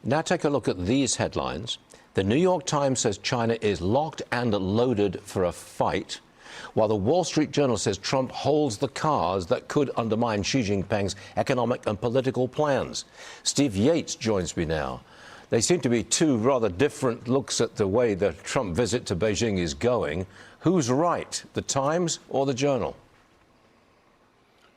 Now take a look at these headlines. The New York Times says China is locked and loaded for a fight, while the Wall Street Journal says Trump holds the cards that could undermine Xi Jinping's economic and political plans. Steve Yates joins me now. They seem to be two rather different looks at the way the Trump visit to Beijing is going. Who's right, the Times or the Journal?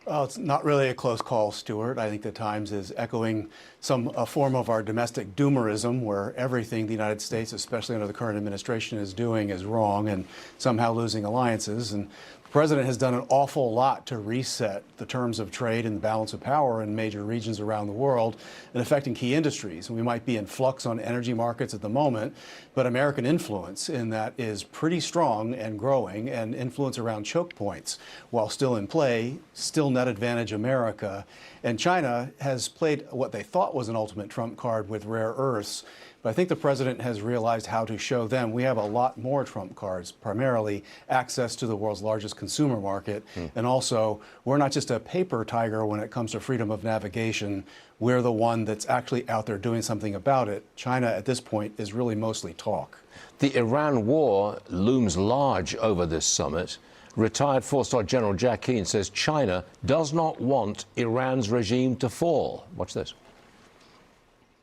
Well, it's not really a close call, Stuart. I think the Times is echoing a form of our domestic doomerism, where everything the United States, especially under the current administration, is doing is wrong and somehow losing alliances. And the president has done an awful lot to reset the terms of trade and the balance of power in major regions around the world and affecting key industries. We might be in flux on energy markets at the moment, but American influence in that is pretty strong and growing, and influence around choke points, while still in play, still net advantage America. And China has played what they thought was an ultimate trump card with rare earths. But I think the president has realized how to show them we have a lot more trump cards, primarily access to the world's largest consumer market. And also, we're not just a paper tiger when it comes to freedom of navigation. We're the one that's actually out there doing something about it. China, at this point, is really mostly talk. The Iran war looms large over this summit. Retired four-star General Jack Keane says China does not want Iran's regime to fall. Watch this.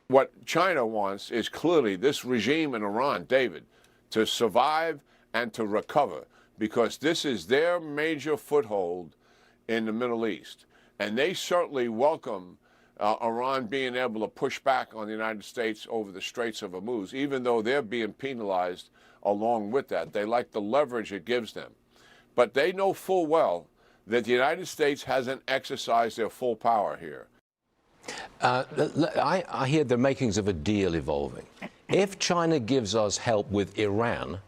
What China wants is clearly this regime in Iran, David, to survive and to recover, because this is their major foothold in the Middle East. And they certainly welcome Iran being able to push back on the United States over the Straits of Hormuz, even though they're being penalized along with that. They like the leverage it gives them. But they know full well that the United States hasn't exercised their full power here. I hear the makings of a deal evolving. If China gives us help with Iran,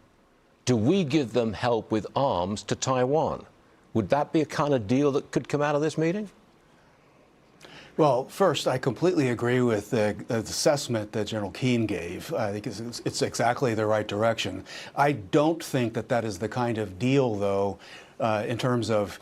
do we give them help with arms to Taiwan? Would that be a kind of deal that could come out of this meeting? Well, first, I completely agree with the assessment that General Keane gave. I think it's exactly the right direction. I don't think that that is the kind of deal, though, in terms of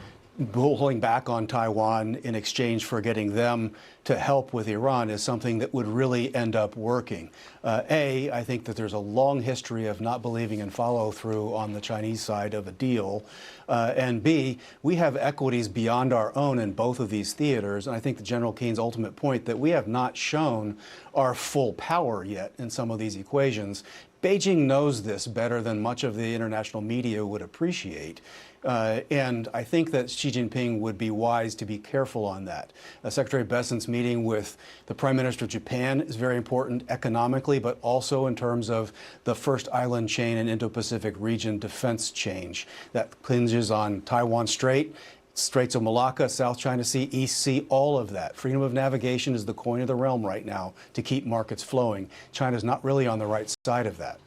pulling back on Taiwan in exchange for getting them to help with Iran is something that would really end up working. I think that there's a long history of not believing in follow-through on the Chinese side of a deal. And B, we have equities beyond our own in both of these theaters. And I think the General Keane's ultimate point that we have not shown our full power yet in some of these equations. Beijing knows this better than much of the international media would appreciate. And I think that Xi Jinping would be wise to be careful on that. Secretary Bessent's meeting with the Prime Minister of Japan is very important economically, but also in terms of the first island chain and Indo-Pacific region defense change that hinges on Taiwan Strait, Straits of Malacca, South China Sea, East Sea, all of that. Freedom of navigation is the coin of the realm right now to keep markets flowing. China's not really on the right side of that.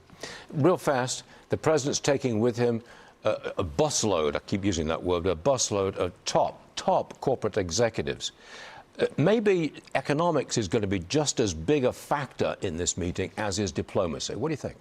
Real fast, the president's taking with him a busload, I keep using that word, a busload of top corporate executives. Maybe economics is going to be just as big a factor in this meeting as is diplomacy. What do you think?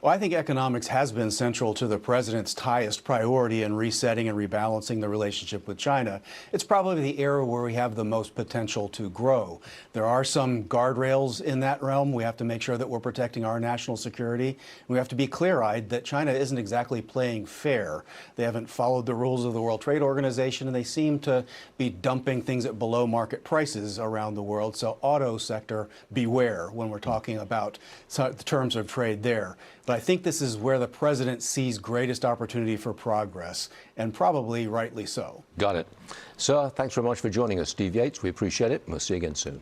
Well, I think economics has been central to the president's highest priority in resetting and rebalancing the relationship with China. It's probably the area where we have the most potential to grow. There are some guardrails in that realm. We have to make sure that we're protecting our national security. We have to be clear-eyed that China isn't exactly playing fair. They haven't followed the rules of the World Trade Organization, and they seem to be dumping things at below market prices around the world. So auto sector, beware when we're talking about the terms of trade there. But I think this is where the president sees greatest opportunity for progress, and probably rightly so. Got it. Sir, thanks very much for joining us. Steve Yates, we appreciate it. We'll see you again soon.